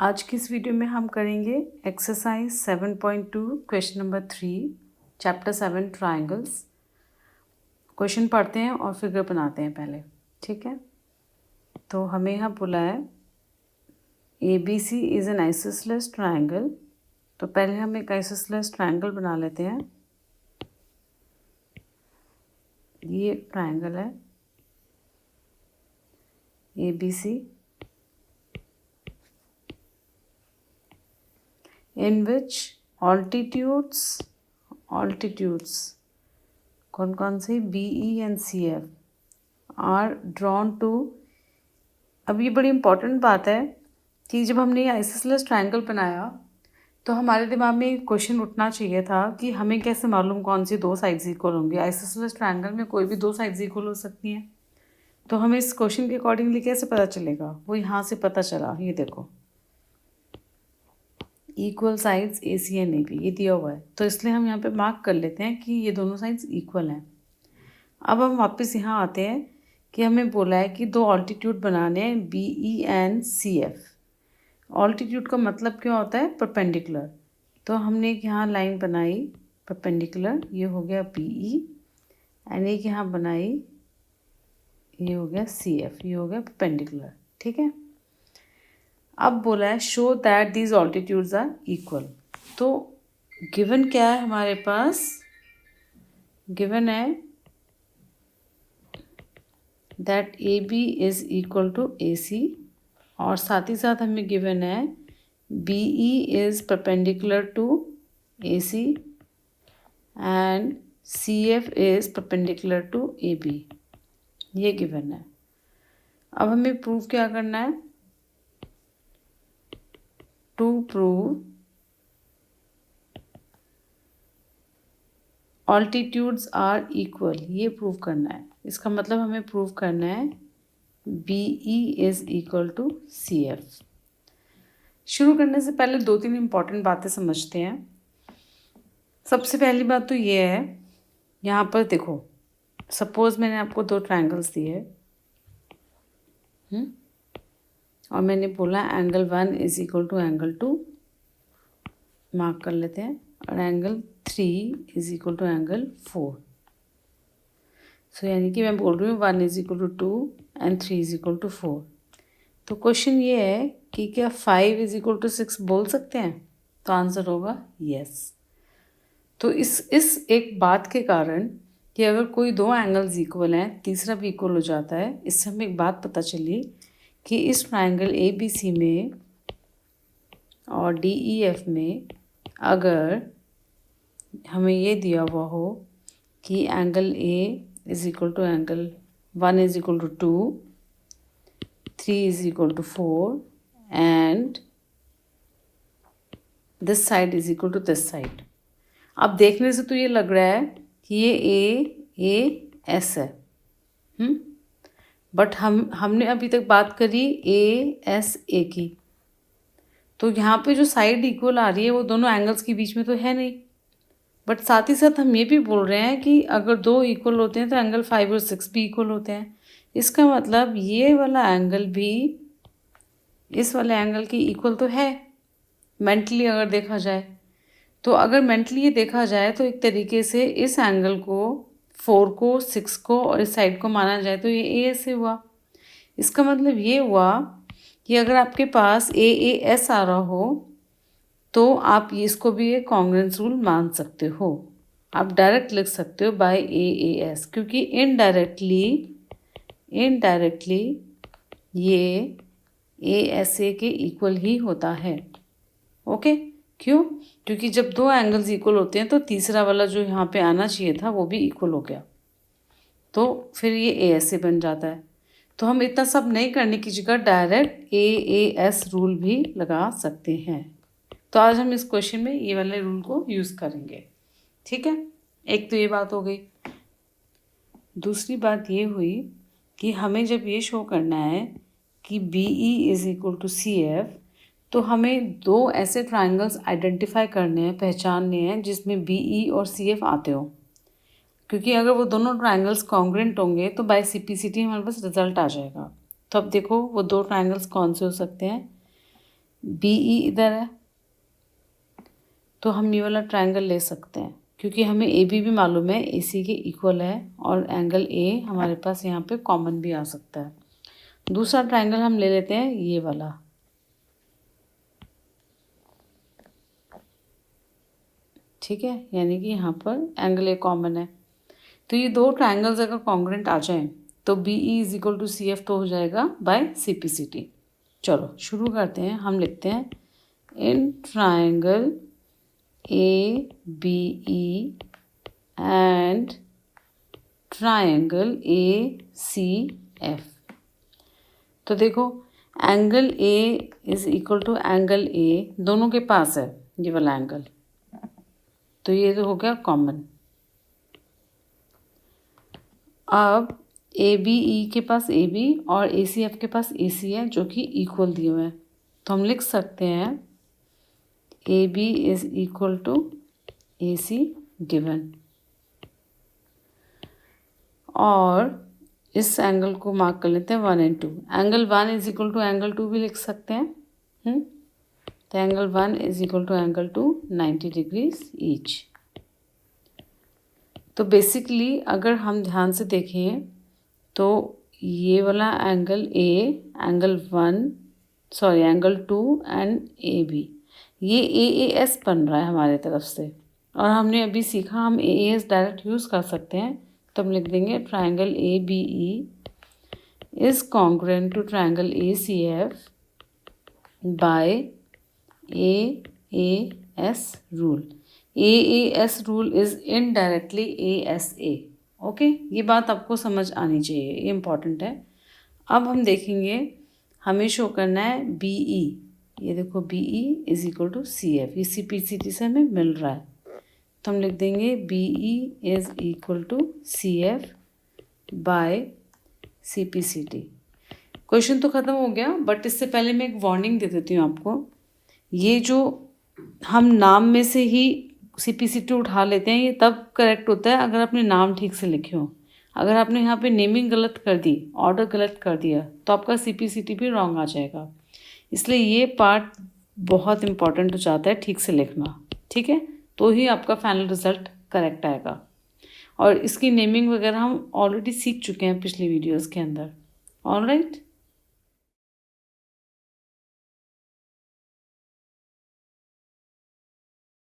आज की इस वीडियो में हम करेंगे exercise 7.2 question number 3 chapter 7 triangles. Question पढ़ते हैं और फिगर बनाते हैं पहले, ठीक है। तो हमें यहाँ बोला है ABC is an isosceles triangle. तो पहले हम एक आइसोसेलेस ट्राइंगल बना लेते हैं। ये एक ट्राइंगल है ABC in which altitudes कौन कौन से BE and CF are drawn to। अब ये बड़ी इम्पॉर्टेंट बात है कि जब हमने ये आइसोसेलेस ट्राइंगल बनाया तो हमारे दिमाग में एक क्वेश्चन उठना चाहिए था कि हमें कैसे मालूम कौन सी दो साइड्स इक्वल होंगी। आइसोसेलेस ट्राइंगल में कोई भी दो साइड्स इक्वल हो सकती हैं, तो हमें इस क्वेश्चन के अकॉर्डिंगली कैसे पता चलेगा। वो यहाँ से पता चला, ये देखो equal sides AC and AB ये दिया हुआ है, तो इसलिए हम यहाँ पे मार्क कर लेते हैं कि ये दोनों साइड्स इक्वल हैं। अब हम वापस यहाँ आते हैं कि हमें बोला है कि दो ऑल्टीट्यूड बनाने हैं BE एंड CF। ऑल्टीट्यूड का मतलब क्या होता है? परपेंडिकुलर। तो हमने एक यहाँ लाइन बनाई परपेंडिकुलर, ये हो गया BE, एंड एक यहाँ बनाई, ये हो गया CF, ये हो गया परपेंडिकुलर, ठीक है। अब बोला है show that these altitudes are equal. तो गिवन क्या है हमारे पास? गिवन है that AB is equal to AC, और साथ ही साथ हमें गिवन है BE is perpendicular to AC and CF is perpendicular to AB। ये गिवन है। अब हमें प्रूव क्या करना है? To prove altitudes are equal, ये प्रूव करना है। इसका मतलब हमें प्रूव करना है BE is equal to CF। शुरू करने से पहले दो तीन इम्पॉर्टेंट बातें समझते हैं। सबसे पहली बात तो ये है, यहाँ पर देखो, सपोज मैंने आपको दो ट्राइंगल्स दिए और मैंने बोला angle 1 is equal to angle 2, mark कर लेते हैं, और angle 3 is equal to angle 4। So यानी कि मैं बोल रही हूँ 1 is equal to 2 and 3 is equal to 4। तो क्वेश्चन ये है कि क्या 5 इज इक्वल टू 6 बोल सकते हैं? तो आंसर होगा यस। तो इस एक बात के कारण कि अगर कोई दो एंगल्स इक्वल हैं, तीसरा भी इक्वल हो जाता है, इससे हमें एक बात पता चली कि इस ट्राइंगल ABC में और DEF में अगर हमें ये दिया हुआ हो कि angle A is equal to angle 1 is equal to 2, 3 is equal to 4 and this side is equal to this side. अब देखने से तो ये लग रहा है कि ये AS है, बट हमने अभी तक बात करी ASA की। तो यहाँ पे जो साइड इक्वल आ रही है वो दोनों एंगल्स के बीच में तो है नहीं, बट साथ ही साथ हम ये भी बोल रहे हैं कि अगर दो इक्वल होते हैं तो एंगल 5 और 6 भी इक्वल होते हैं। इसका मतलब ये वाला एंगल भी इस वाले एंगल की इक्वल तो है मेंटली अगर देखा जाए। तो अगर मेंटली ये देखा जाए तो एक तरीके से इस एंगल को 4 को 6 को और इस साइड को माना जाए तो ये AS से हुआ। इसका मतलब ये हुआ कि अगर आपके पास AAS आ रहा हो तो आप इसको भी एक कॉन्ग्रुएंस रूल मान सकते हो। आप डायरेक्ट लिख सकते हो बाय AAS, क्योंकि इनडायरेक्टली ये ASA के इक्वल ही होता है। ओके, क्यों? क्योंकि जब दो एंगल्स इक्वल होते हैं तो तीसरा वाला जो यहाँ पे आना चाहिए था वो भी इक्वल हो गया, तो फिर ये ASA बन जाता है। तो हम इतना सब नहीं करने की जगह डायरेक्ट AAS रूल भी लगा सकते हैं। तो आज हम इस क्वेश्चन में ये वाले रूल को यूज़ करेंगे, ठीक है। एक तो ये बात हो गई। दूसरी बात ये हुई कि हमें जब ये शो करना है कि BE is equal to CF, तो हमें दो ऐसे ट्राइंगल्स आइडेंटिफाई करने हैं, पहचानने हैं जिसमें BE और CF आते हो, क्योंकि अगर वो दोनों ट्राइंगल्स कॉन्ग्रुएंट होंगे तो बाय CPCT हमारे पास रिजल्ट आ जाएगा। तो अब देखो वो दो ट्राइंगल्स कौन से हो सकते हैं? बी ई इधर है, तो हम ये वाला ट्रायंगल ले सकते हैं क्योंकि हमें ए बी भी मालूम है ए सी के इक्वल है, और एंगल ए हमारे पास यहाँ पे कॉमन भी आ सकता है। दूसरा ट्रायंगल हम ले लेते हैं ये वाला, ठीक है, यानी कि यहाँ पर एंगल ए कॉमन है। तो ये दो ट्रायंगल्स अगर कॉन्ग्रुएंट आ जाएं तो B E is equal to C F तो हो जाएगा by C P C T. चलो शुरू करते हैं। हम लिखते हैं in triangle A B E and triangle A C F. तो देखो angle A is equal to angle A, दोनों के पास है ये वाला एंगल, तो ये तो हो गया कॉमन। अब ए बी ई के पास ए बी और ए सी एफ के पास ए सी है जो कि इक्वल दिए हुए हैं, तो हम लिख सकते हैं A B is equal to A C given, और इस एंगल को मार्क कर लेते हैं 1 and 2। Angle 1 is equal to angle 2 भी लिख सकते हैं। तो angle 1 is equal to angle 2 90 degrees each. तो बेसिकली अगर हम ध्यान से देखें तो ये वाला angle A, angle 2 and A B, ये ए एस बन रहा है हमारे तरफ से, और हमने अभी सीखा हम ए एस डायरेक्ट यूज़ कर सकते हैं। तो हम लिख देंगे triangle A B E is congruent to triangle A C F by A S rule. A S rule is indirectly A S A. Okay, ये बात आपको समझ आनी चाहिए, ये इम्पॉर्टेंट है। अब हम देखेंगे हमें शो करना है बी ई, ये देखो B E is equal to C F, ये सी पी सी टी से हमें मिल रहा है, तो हम लिख देंगे B E is equal to C F by C P C T. Question तो ख़त्म हो गया, बट इससे पहले मैं एक वार्निंग दे देती हूँ आपको। ये जो हम नाम में से ही सी पी सी टी उठा लेते हैं, ये तब करेक्ट होता है अगर आपने नाम ठीक से लिखे हो। अगर आपने यहाँ पे नेमिंग गलत कर दी, ऑर्डर गलत कर दिया, तो आपका सी पी सी टी भी रॉन्ग आ जाएगा। इसलिए ये पार्ट बहुत इंपॉर्टेंट हो जाता है ठीक से लिखना, ठीक है, तो ही आपका फाइनल रिजल्ट करेक्ट आएगा। और इसकी नेमिंग वगैरह हम ऑलरेडी सीख चुके हैं पिछली वीडियोज़ के अंदर। ऑलराइट।